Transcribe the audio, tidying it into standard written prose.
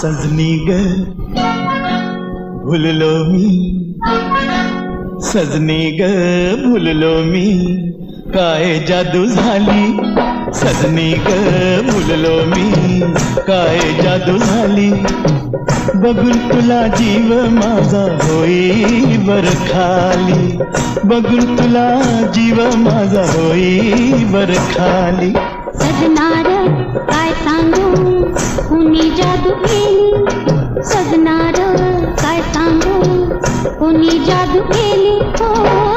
सजनी ग भुललो मी, सजनी ग भुललो मी, काय जादू झाली. सजनी ग भुललो मी, काय जादू झाली. बघून तुला जीव माझा होई बर खाली. बघून तुला जीव माझा होई बर खाली. सजनार काय सांगू कुणी जादू केली. सजनार काय सांगू कुणी जादू केली. हो